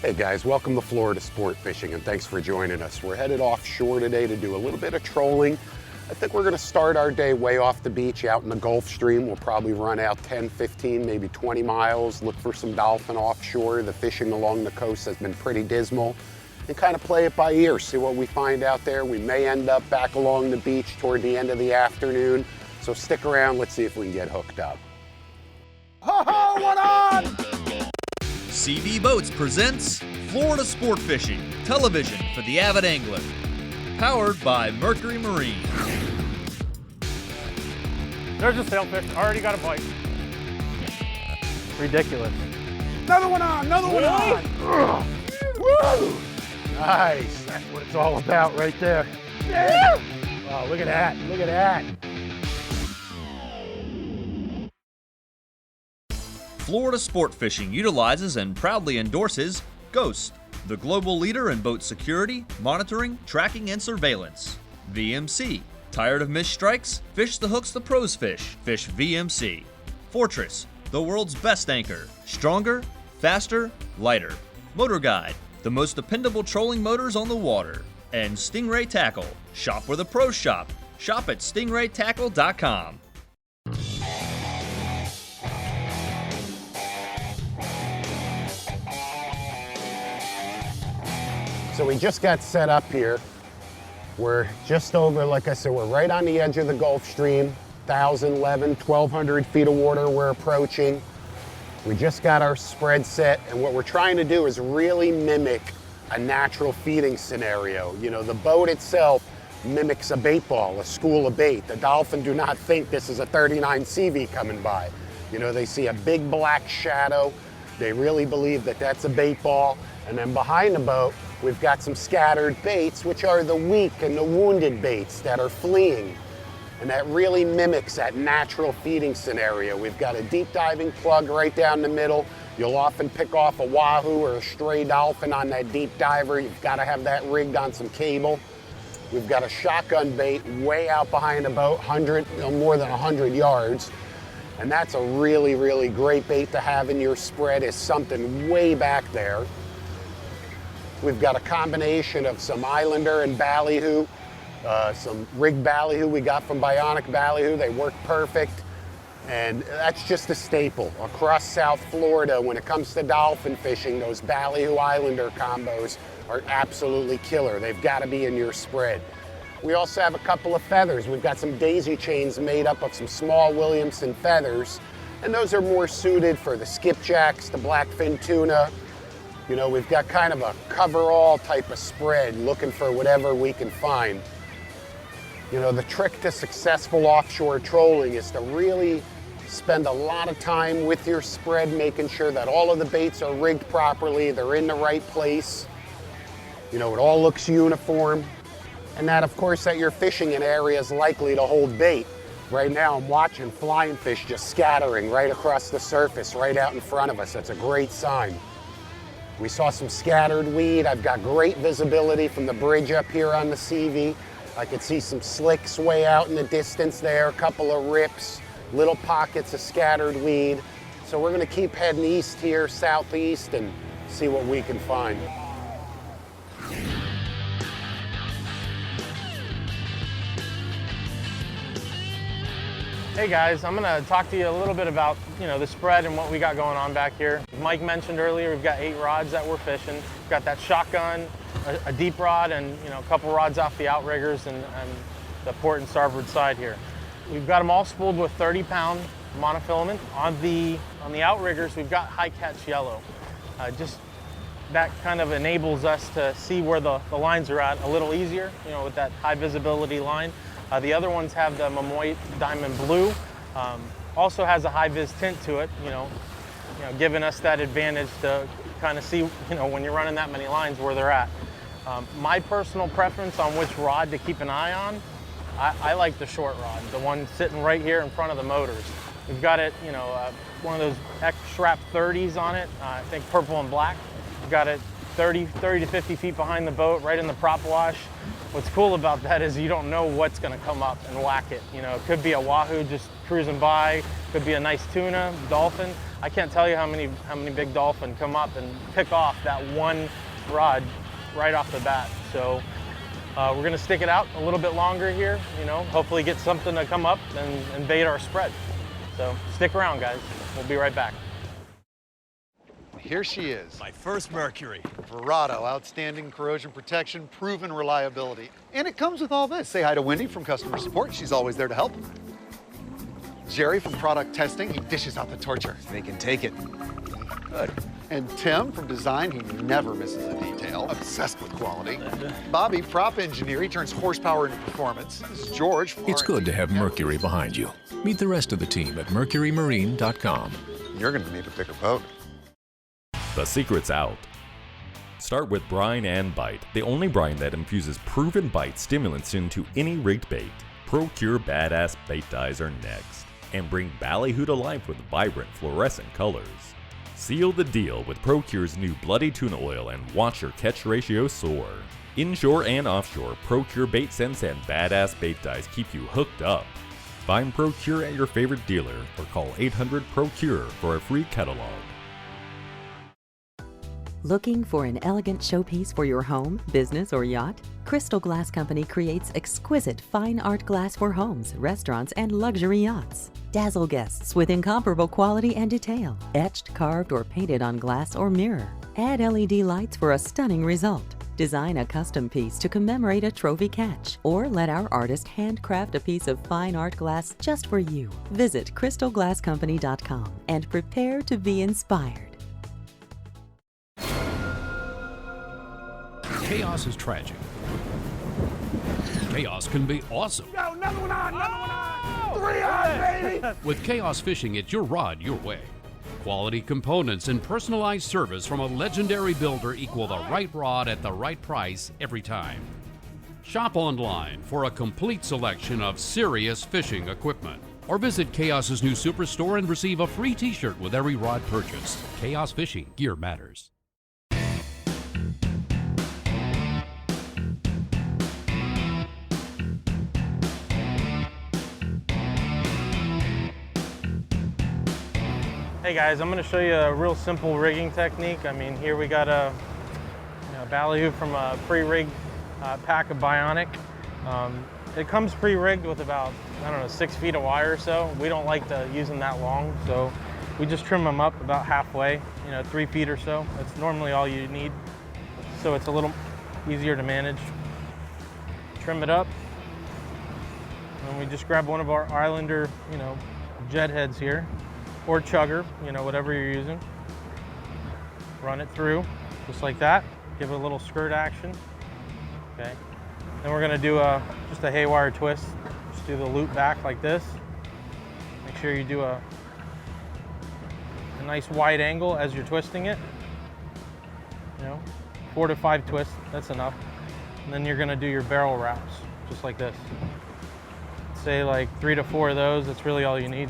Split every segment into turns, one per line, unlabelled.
Hey guys, welcome to Florida Sport Fishing and thanks for joining us. We're headed offshore today to do a little bit of trolling. I think we're going to start our day way off the beach out in the Gulf Stream. We'll probably run out 10, 15, maybe 20 miles, look for some dolphin offshore. The fishing along the coast has been pretty dismal, and kind of play it by ear, see what we find out there. We may end up back along the beach toward the end of the afternoon, so stick around, let's see if we can get hooked up.
Ho ho, what on?
CB Boats presents Florida Sport Fishing, television for the avid angler. Powered by Mercury Marine.
There's a sailfish, already got a bite. Ridiculous.
Another one on, another one on. Woo! Nice, that's what it's all about right there. Yeah. Oh, look at that, look at that.
Florida Sport Fishing utilizes and proudly endorses Ghost, the global leader in boat security, monitoring, tracking, and surveillance. VMC, tired of missed strikes? Fish the hooks the pros fish. Fish VMC. Fortress, the world's best anchor. Stronger, faster, lighter. Motor Guide, the most dependable trolling motors on the water. And Stingray Tackle, shop where the pros shop. Shop at stingraytackle.com.
So we just got set up here. We're just over, like I said, we're right on the edge of the Gulf Stream, 1,011, 1,200 feet of water we're approaching. We just got our spread set, and what we're trying to do is really mimic a natural feeding scenario. You know, the boat itself mimics a bait ball, a school of bait. The dolphin do not think this is a 39 CV coming by. You know, they see a big black shadow. They really believe that that's a bait ball. And then behind the boat, we've got some scattered baits, which are the weak and the wounded baits that are fleeing. And that really mimics that natural feeding scenario. We've got a deep diving plug right down the middle. You'll often pick off a wahoo or a stray dolphin on that deep diver. You've got to have that rigged on some cable. We've got a shotgun bait way out behind the boat, more than 100 yards. And that's a really, really great bait to have in your spread, is something way back there. We've got a combination of some Islander and ballyhoo, some rigged ballyhoo we got from Bionic Ballyhoo. They work perfect, and that's just a staple. Across South Florida, when it comes to dolphin fishing, those ballyhoo Islander combos are absolutely killer. They've got to be in your spread. We also have a couple of feathers. We've got some daisy chains made up of some small Williamson feathers, and those are more suited for the skipjacks, the blackfin tuna. You know, we've got kind of a cover-all type of spread, looking for whatever we can find. You know, the trick to successful offshore trolling is to really spend a lot of time with your spread, making sure that all of the baits are rigged properly, they're in the right place. You know, it all looks uniform. And that, of course, that you're fishing in areas likely to hold bait. Right now, I'm watching flying fish just scattering right across the surface, right out in front of us. That's a great sign. We saw some scattered weed. I've got great visibility from the bridge up here on the CV. I could see some slicks way out in the distance there, a couple of rips, little pockets of scattered weed. So we're gonna keep heading east here, southeast, and see what we can find.
Hey guys, I'm gonna talk to you a little bit about, the spread and what we got going on back here. Mike mentioned earlier, we've got 8 rods that we're fishing. We've got that shotgun, a deep rod, and a couple rods off the outriggers and the port and starboard side here. We've got them all spooled with 30-pound monofilament. On the outriggers, we've got high catch yellow. Just that kind of enables us to see where the lines are at a little easier, with that high visibility line. The other ones have the Mamoy Diamond Blue. Also has a high vis tint to it, giving us that advantage to kind of see, when you're running that many lines where they're at. My personal preference on which rod to keep an eye on, I like the short rod, the one sitting right here in front of the motors. We've got it, one of those X-Strap 30s on it, I think purple and black. We've got it 30 to 50 feet behind the boat, right in the prop wash. What's cool about that is you don't know what's gonna come up and whack it. It could be a wahoo just cruising by, could be a nice tuna, dolphin. I can't tell you how many big dolphin come up and pick off that one rod right off the bat. So we're gonna stick it out a little bit longer here, you know, hopefully get something to come up and bait our spread. So stick around, guys. We'll be right back.
Here she is.
My first Mercury.
Verado, outstanding corrosion protection, proven reliability. And it comes with all this. Say hi to Wendy from customer support. She's always there to help. Jerry from product testing. He dishes out the torture.
They can take it.
Good. And Tim from design. He never misses a detail. Obsessed with quality. Bobby, prop engineer. He turns horsepower into performance. This is George from
It's good to have Mercury behind you. Meet the rest of the team at mercurymarine.com.
You're going to need a bigger boat.
The secret's out. Start with brine and bite, the only brine that infuses proven bite stimulants into any rigged bait. Procure badass bait dyes are next, and bring ballyhoo to life with vibrant fluorescent colors. Seal the deal with Procure's new Bloody Tuna Oil and watch your catch ratio soar. Inshore and offshore, Procure bait scents and badass bait dyes keep you hooked up. Find Procure at your favorite dealer or call 800-PROCURE for a free catalog.
Looking for an elegant showpiece for your home, business, or yacht? Crystal Glass Company creates exquisite fine art glass for homes, restaurants, and luxury yachts. Dazzle guests with incomparable quality and detail, etched, carved, or painted on glass or mirror. Add LED lights for a stunning result. Design a custom piece to commemorate a trophy catch, or let our artist handcraft a piece of fine art glass just for you. Visit crystalglasscompany.com and prepare to be inspired.
Chaos is tragic. Chaos can be awesome.
Yo, another one on, another one on. 3 on, baby.
With Chaos Fishing, it's your rod, your way. Quality components and personalized service from a legendary builder equal the right rod at the right price every time. Shop online for a complete selection of serious fishing equipment. Or visit Chaos's new superstore and receive a free t-shirt with every rod purchased. Chaos Fishing, gear matters.
Hey guys, I'm going to show you a real simple rigging technique. I mean, here we got a ballyhoo from a pre-rigged pack of Bionic. It comes pre-rigged with about, I don't know, 6 feet of wire or so. We don't like to use them that long, so we just trim them up about halfway, 3 feet or so. That's normally all you need, so it's a little easier to manage. Trim it up, and we just grab one of our Islander, jet heads here, or chugger, whatever you're using. Run it through, just like that. Give it a little skirt action. Okay. Then we're gonna do just a haywire twist. Just do the loop back like this. Make sure you do a nice wide angle as you're twisting it. 4 to 5 twists, that's enough. And then you're gonna do your barrel wraps, just like this. Say like 3 to 4 of those, that's really all you need.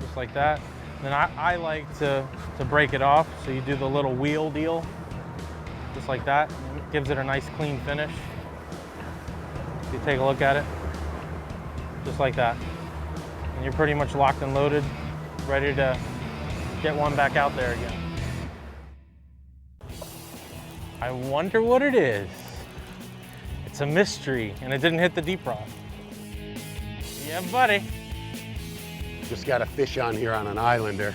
Just like that. Then I like to break it off, so you do the little wheel deal, just like that. It gives it a nice clean finish. If you take a look at it, just like that. And you're pretty much locked and loaded, ready to get one back out there again. I wonder what it is. It's a mystery, and it didn't hit the deep rod. Yeah, buddy.
Just got a fish on here on an Islander.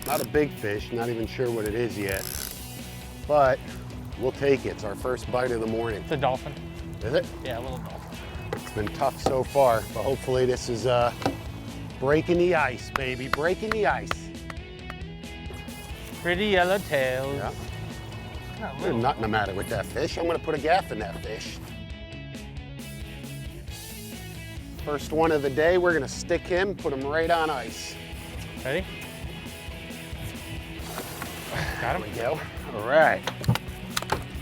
Not a big fish, not even sure what it is yet. But we'll take it. It's our first bite of the morning.
It's a dolphin.
Is it?
Yeah, a little dolphin.
It's been tough so far, but hopefully this is breaking the ice, baby. Breaking the ice.
Pretty yellow tails.
Yeah. There's nothing the matter with that fish. I'm gonna put a gaff in that fish. First one of the day, we're gonna stick him, put him right on ice.
Ready? Got him.
There we go. All right.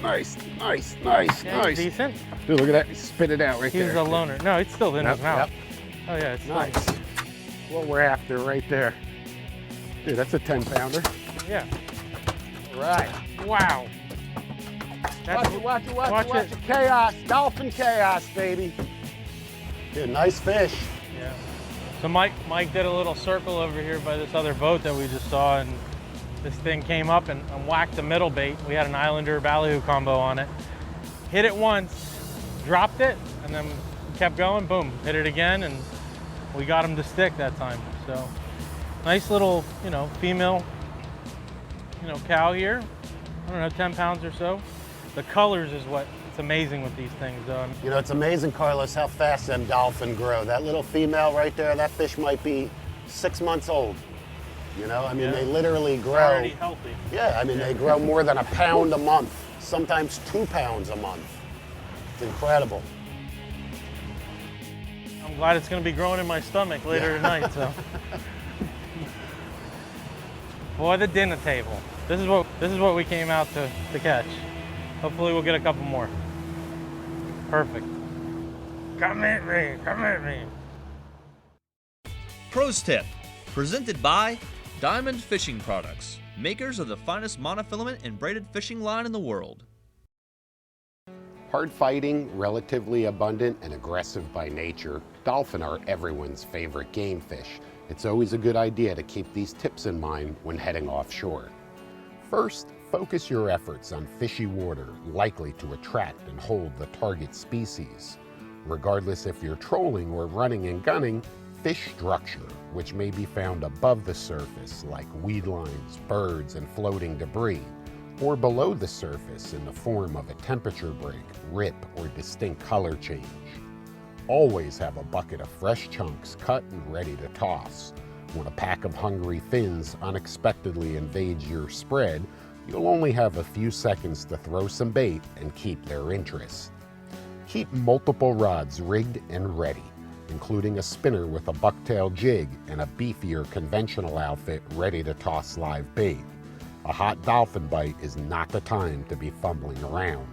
Nice, nice, nice,
Yeah,
nice.
decent.
Dude, look at that. He spit it out right there.
He's a loner. No, it's still in his mouth.
Yep.
Oh yeah, it's
Nice.
still.
What we're after right there. Dude, that's a 10-pounder.
Yeah.
All right.
Wow. That's,
Watch
watch
it. Chaos, dolphin chaos, baby. Dude, nice fish.
Yeah. So Mike did a little circle over here by this other boat that we just saw, and this thing came up and whacked the middle bait. We had an Islander ballyhoo combo on it. Hit it once, dropped it, and then kept going, boom, hit it again, and we got him to stick that time. So nice little, female, cow here. I don't know, 10 pounds or so. The colors is what it's amazing with these things, though.
It's amazing, Carlos, how fast them dolphin grow. That little female right there, that fish might be 6 months old. They literally grow.
Already healthy.
Yeah, they grow more than a pound a month, sometimes 2 pounds a month. It's incredible.
I'm glad it's going to be growing in my stomach later tonight. So, for the dinner table. This is what we came out to catch. Hopefully, we'll get a couple more. Perfect. Come at me. Come at me.
Pros Tip, presented by Diamond Fishing Products, makers of the finest monofilament and braided fishing line in the world.
Hard fighting, relatively abundant, and aggressive by nature, dolphin are everyone's favorite game fish. It's always a good idea to keep these tips in mind when heading offshore. First, focus your efforts on fishy water likely to attract and hold the target species. Regardless if you're trolling or running and gunning, fish structure, which may be found above the surface like weedlines, birds, and floating debris, or below the surface in the form of a temperature break, rip, or distinct color change. Always have a bucket of fresh chunks cut and ready to toss. When a pack of hungry fins unexpectedly invades your spread, you'll only have a few seconds to throw some bait and keep their interest. Keep multiple rods rigged and ready, including a spinner with a bucktail jig and a beefier conventional outfit ready to toss live bait. A hot dolphin bite is not the time to be fumbling around.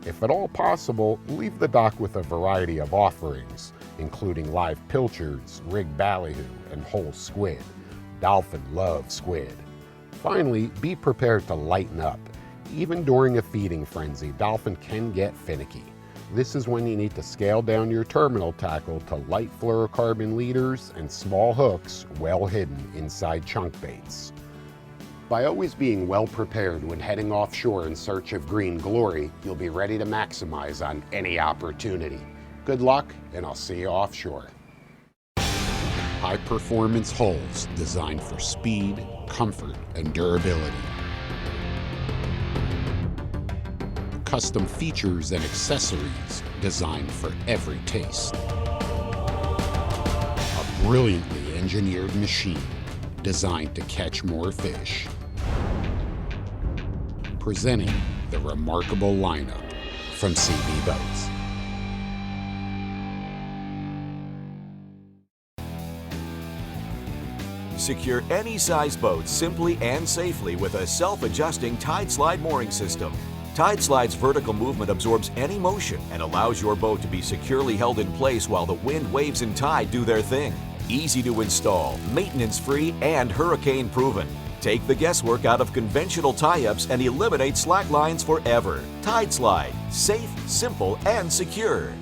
If at all possible, leave the dock with a variety of offerings, including live pilchards, rigged ballyhoo, and whole squid. Dolphin love squid. Finally, be prepared to lighten up. Even during a feeding frenzy, dolphin can get finicky. This is when you need to scale down your terminal tackle to light fluorocarbon leaders and small hooks well hidden inside chunk baits. By always being well prepared when heading offshore in search of green glory, you'll be ready to maximize on any opportunity. Good luck, and I'll see you offshore. High-performance hulls designed for speed, comfort, and durability. Custom features and accessories designed for every taste. A brilliantly engineered machine designed to catch more fish. Presenting the remarkable lineup from CB Boats.
Secure any size boat simply and safely with a self-adjusting Tide Slide mooring system. Tide Slide's vertical movement absorbs any motion and allows your boat to be securely held in place while the wind, waves, and tide do their thing. Easy to install, maintenance-free, and hurricane-proven. Take the guesswork out of conventional tie-ups and eliminate slack lines forever. Tide Slide. Safe, simple, and secure.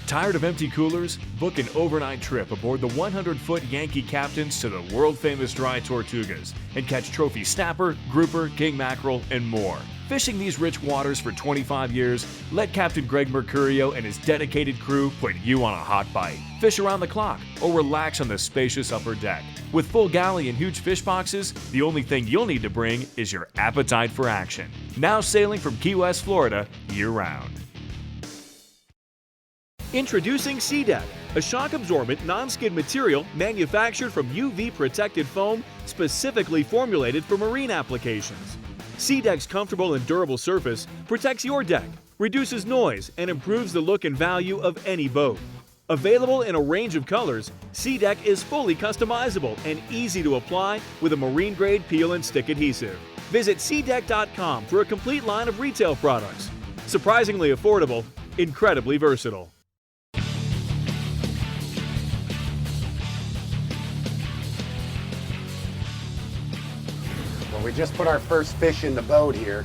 Tired of empty coolers? Book an overnight trip aboard the 100-foot Yankee Captains to the world-famous Dry Tortugas and catch trophy snapper, grouper, king mackerel, and more. Fishing these rich waters for 25 years, let Captain Greg Mercurio and his dedicated crew put you on a hot bite. Fish around the clock or relax on the spacious upper deck. With full galley and huge fish boxes, the only thing you'll need to bring is your appetite for action. Now sailing from Key West, Florida, year-round. Introducing SeaDeck, a shock-absorbent, non-skid material manufactured from UV-protected foam specifically formulated for marine applications. SeaDeck's comfortable and durable surface protects your deck, reduces noise, and improves the look and value of any boat. Available in a range of colors, SeaDeck is fully customizable and easy to apply with a marine-grade peel and stick adhesive. Visit SeaDeck.com for a complete line of retail products. Surprisingly affordable, incredibly versatile.
Well, we just put our first fish in the boat here.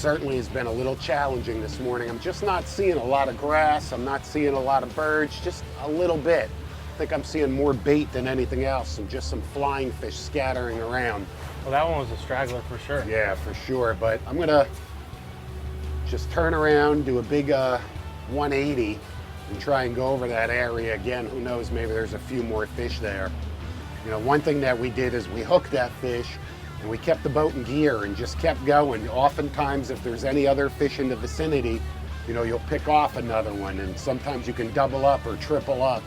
certainly has been a little challenging this morning. I'm just not seeing a lot of grass. I'm not seeing a lot of birds, just a little bit. I think I'm seeing more bait than anything else and just some flying fish scattering around.
Well, that one was a straggler for sure.
Yeah, for sure. But I'm gonna just turn around, do a big 180 and try and go over that area again. Who knows, maybe there's a few more fish there. You know, one thing that we did is we hooked that fish and we kept the boat in gear and just kept going. Oftentimes, if there's any other fish in the vicinity, you know, you'll pick off another one, and sometimes you can double up or triple up.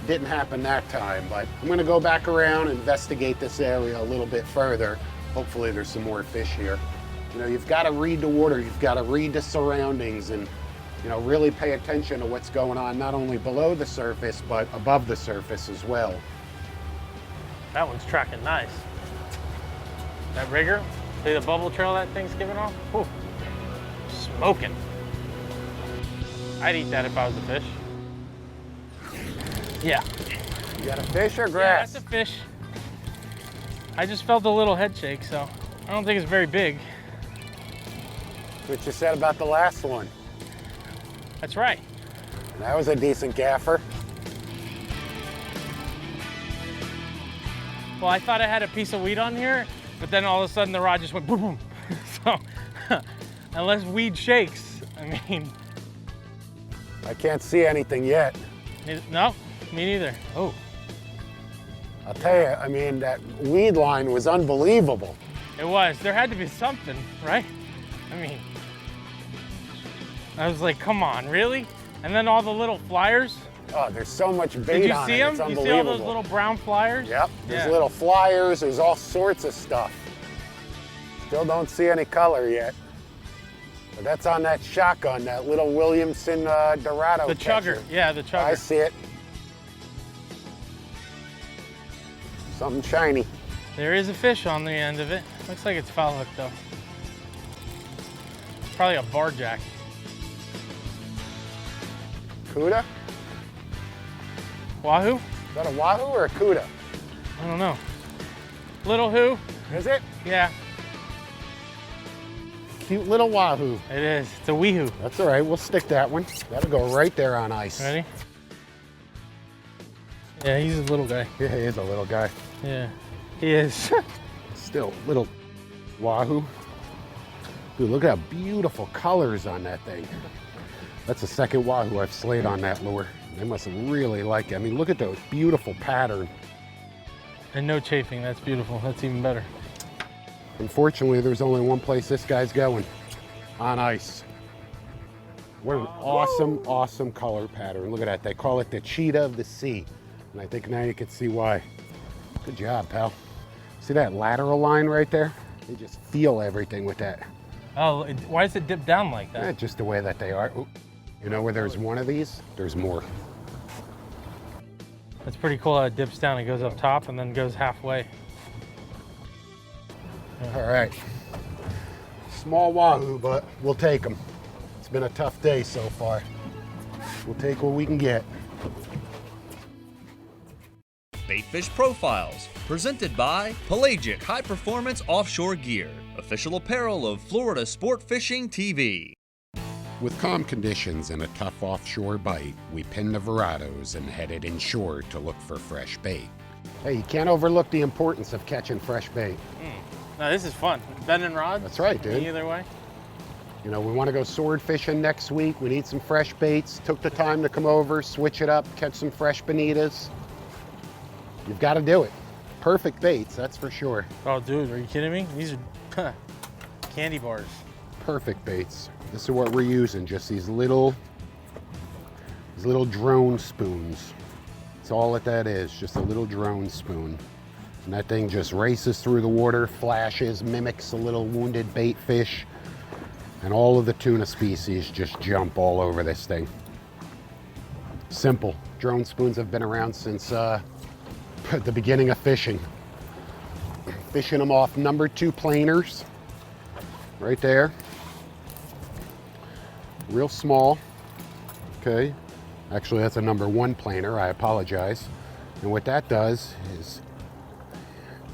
Didn't happen that time, but I'm gonna go back around and investigate this area a little bit further. Hopefully there's some more fish here. You know, you've got to read the water, you've got to read the surroundings, and you know, really pay attention to what's going on, not only below the surface, but above the surface as well.
That one's tracking nice. That rigger, see the bubble trail that thing's giving off? Whew. Smoking. I'd eat that if I was a fish. Yeah.
You got a fish or
Yeah,
grass?
that's a fish. I just felt a little head shake, so I don't think it's very big.
What you said about the last one.
That's right.
That was a decent gaffer.
Well, I thought I had a piece of weed on here, but then all of a sudden the rod just went boom, boom. So, unless weed shakes, I mean.
I can't see anything yet.
No, me neither. Oh.
I'll tell you, I mean, that weed line was unbelievable.
It was. There had to be something, right? I mean, I was like, come on, really? And then all the little flyers.
Oh, there's so much bait
Did you
on
see
it.
them?
It's
You
unbelievable.
see all those little brown flyers?
Yep, there's
Yeah.
little flyers, there's all sorts of stuff. Still don't see any color yet. But that's on that shotgun, that little Williamson Dorado
The
catcher.
chugger, yeah, the chugger.
I see it. Something shiny.
There is a fish on the end of it. Looks like it's foul hook though. Probably a barjack.
Cuda?
Wahoo?
Is that a wahoo or a cuda?
I don't know. Little who?
Is it?
Yeah,
Cute little wahoo.
it is. It's a weehoo.
That's all right, we'll stick that one. That'll go right there on ice.
Ready? Yeah, he's a little guy.
Yeah, he is a little guy.
Yeah, he is.
Still, little wahoo. Dude, look at how beautiful colors on that thing. That's the second wahoo I've slayed on that lure. They must really like it. I mean, look at those beautiful pattern.
And no chafing, that's beautiful. That's even better.
Unfortunately, there's only one place this guy's going, on ice. What an awesome, awesome color pattern. Look at that, they call it the cheetah of the sea. And I think now you can see why. Good job, pal. See that lateral line right there? They just feel everything with that.
Oh, why does it dip down like that?
Eh, just the way that they are. Ooh. You know where there's one of these? There's more.
That's pretty cool how it dips down. It goes up top and then goes halfway.
All right. Small wahoo, but we'll take them. It's been a tough day so far. We'll take what we can get.
Baitfish Profiles, presented by Pelagic High Performance Offshore Gear, official apparel of Florida Sport Fishing TV.
With calm conditions and a tough offshore bite, we pinned the Verados and headed inshore to look for fresh bait. Hey, you can't overlook the importance of catching fresh bait.
No, this is fun. Bending rods?
That's right, dude.
Either way.
You know, we want to go sword fishing next week. We need some fresh baits. Took the time to come over, switch it up, catch some fresh bonitas. You've got to do it. Perfect baits, that's for sure.
Oh, dude, are you kidding me? These are candy bars.
Perfect baits. This is what we're using, just these little drone spoons. That's all that is, just a little drone spoon. And that thing just races through the water, flashes, mimics a little wounded bait fish, and all of the tuna species just jump all over this thing. Simple. Drone spoons have been around since the beginning of fishing. Fishing them off number 2 planers, right there. Real small, okay. Actually, that's a number 1 planer, I apologize. And what that does is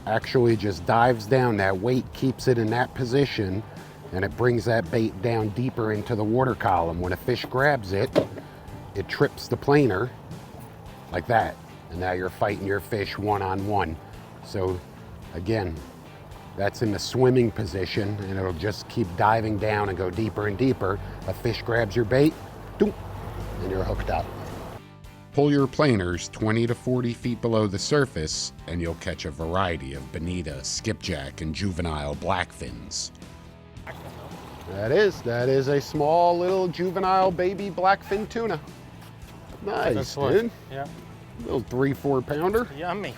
actually just dives down. That weight keeps it in that position, and it brings that bait down deeper into the water column. When a fish grabs it, it trips the planer like that. And now you're fighting your fish one-on-one. So again, that's in the swimming position, and it'll just keep diving down and go deeper and deeper. A fish grabs your bait, doop, and you're hooked up. Pull your planers 20 to 40 feet below the surface, and you'll catch a variety of bonita, skipjack, and juvenile blackfins. That is a small little juvenile baby blackfin tuna. Nice, dude.
Yeah.
Little 3-4 pounder.
Yummy.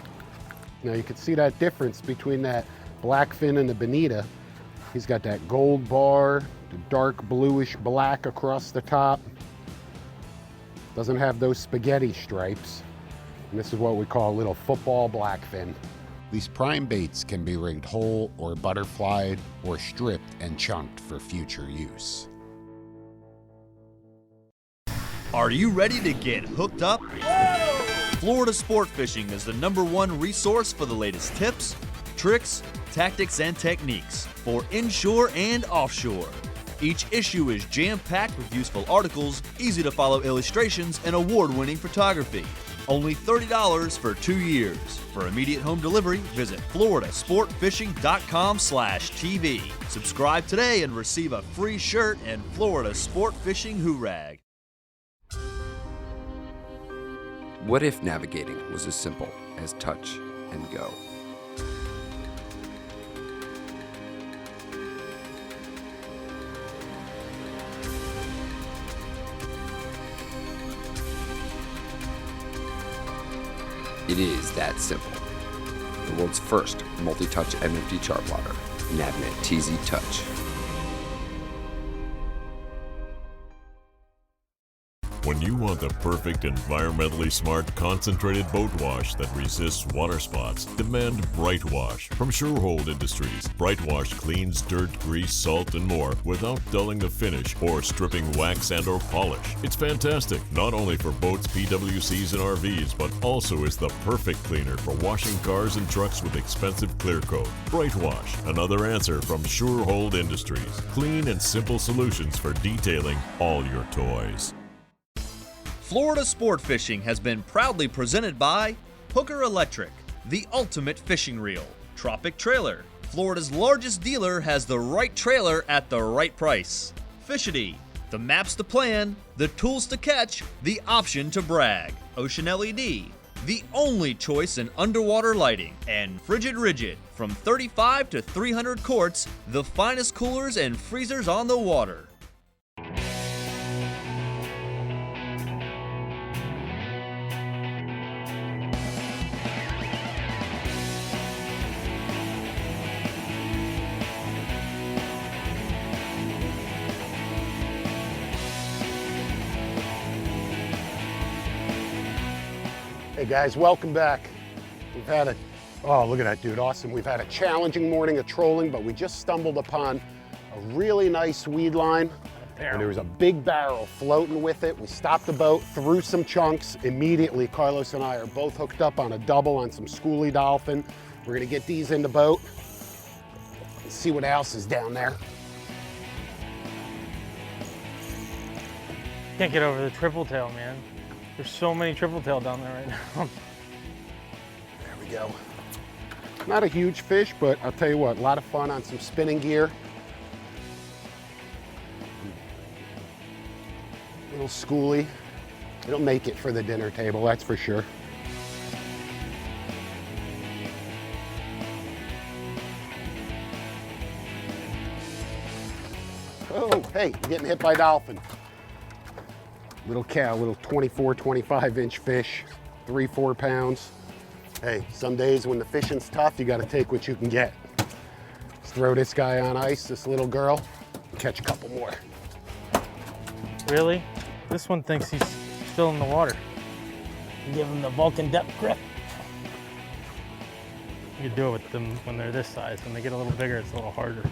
Now you can see that difference between that blackfin and the bonita. He's got that gold bar, the dark bluish black across the top. Doesn't have those spaghetti stripes. And this is what we call a little football blackfin. These prime baits can be rigged whole or butterflied or stripped and chunked for future use.
Are you ready to get hooked up? Florida Sport Fishing is the #1 resource for the latest tips, tricks, tactics, and techniques for inshore and offshore. Each issue is jam-packed with useful articles, easy-to-follow illustrations, and award-winning photography. Only $30 for 2 years. For immediate home delivery, visit floridasportfishing.com/TV. Subscribe today and receive a free shirt and Florida Sport Fishing Hoorag.
What if navigating was as simple as touch and go? It is that simple. The world's first multi-touch MFD chart plotter, Navnet TZ Touch.
When you want the perfect environmentally smart concentrated boat wash that resists water spots, demand Bright Wash from Surehold Industries. Bright Wash cleans dirt, grease, salt, and more without dulling the finish or stripping wax and or polish. It's fantastic, not only for boats, PWCs, and RVs, but also is the perfect cleaner for washing cars and trucks with expensive clear coat. Bright Wash, another answer from Surehold Industries. Clean and simple solutions for detailing all your toys.
Florida Sport Fishing has been proudly presented by Hooker Electric, the ultimate fishing reel. Tropic Trailer, Florida's largest dealer, has the right trailer at the right price. Fishity, the maps to plan, the tools to catch, the option to brag. Ocean LED, the only choice in underwater lighting. And Frigid Rigid, from 35 to 300 quarts, the finest coolers and freezers on the water.
Hey guys, welcome back. We've had oh look at that dude, awesome. We've had a challenging morning of trolling, but we just stumbled upon a really nice weed line. And there was a big barrel floating with it. We stopped the boat, threw some chunks. Immediately, Carlos and I are both hooked up on a double on some schoolie dolphin. We're gonna get these in the boat and see what else is down there.
Can't get over the triple tail, man. There's so many triple tail down there right now.
There we go. Not a huge fish, but I'll tell you what, a lot of fun on some spinning gear. Little schoolie. It'll make it for the dinner table, that's for sure. Oh, hey, I'm getting hit by a dolphin. Little cow, little 24, 25-inch fish, 3-4 pounds. Hey, some days when the fishing's tough, you gotta take what you can get. Let's throw this guy on ice, this little girl, and catch a couple more.
Really? This one thinks he's still in the water. You give him the Vulcan depth grip. You can do it with them when they're this size. When they get a little bigger, it's a little harder.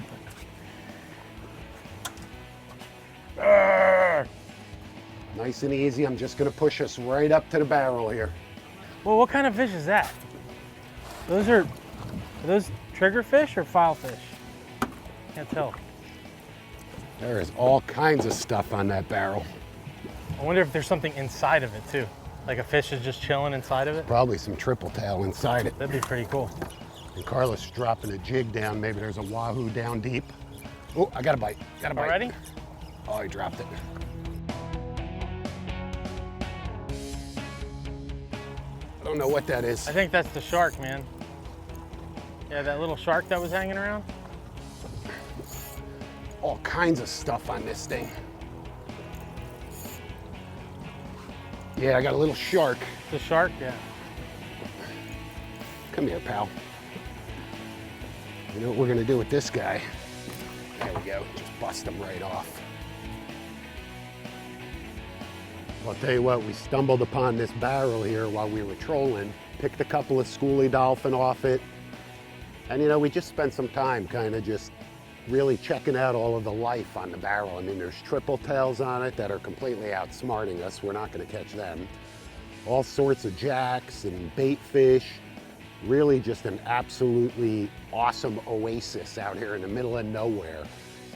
Nice and easy. I'm just gonna push us right up to the barrel here.
Well, what kind of fish is that? Are those trigger fish or file fish? Can't tell.
There is all kinds of stuff on that barrel.
I wonder if there's something inside of it too. Like a fish is just chilling inside of it?
Probably some triple tail inside it.
That'd be pretty cool.
And Carlos is dropping a jig down. Maybe there's a wahoo down deep. Oh, I got a bite. Got a bite.
Already?
Oh, he dropped it. I don't know what that is.
I think that's the shark, man. Yeah, that little shark that was hanging around.
All kinds of stuff on this thing. Yeah, I got a little shark.
The shark, yeah.
Come here, pal. You know what we're gonna do with this guy? There we go, just bust him right off. I'll tell you what, we stumbled upon this barrel here while we were trolling, picked a couple of schoolie dolphin off it, and you know, we just spent some time kind of just really checking out all of the life on the barrel. I mean, there's triple tails on it that are completely outsmarting us. We're not gonna catch them. All sorts of jacks and bait fish. Really just an absolutely awesome oasis out here in the middle of nowhere.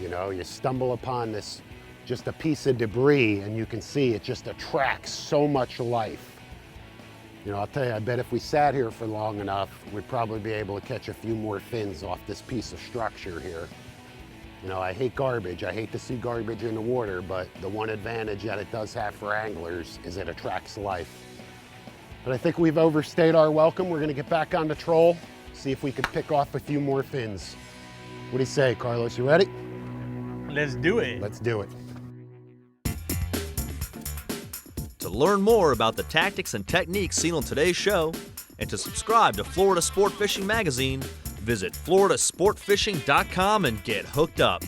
You know, you stumble upon this, just a piece of debris, and you can see it just attracts so much life. You know, I'll tell you, I bet if we sat here for long enough, we'd probably be able to catch a few more fins off this piece of structure here. You know, I hate garbage. I hate to see garbage in the water, but the one advantage that it does have for anglers is it attracts life. But I think we've overstayed our welcome. We're gonna get back on the troll, see if we can pick off a few more fins. What do you say, Carlos? You ready?
Let's do it.
Let's do it.
To learn more about the tactics and techniques seen on today's show, and to subscribe to Florida Sport Fishing Magazine, visit floridasportfishing.com and get hooked up.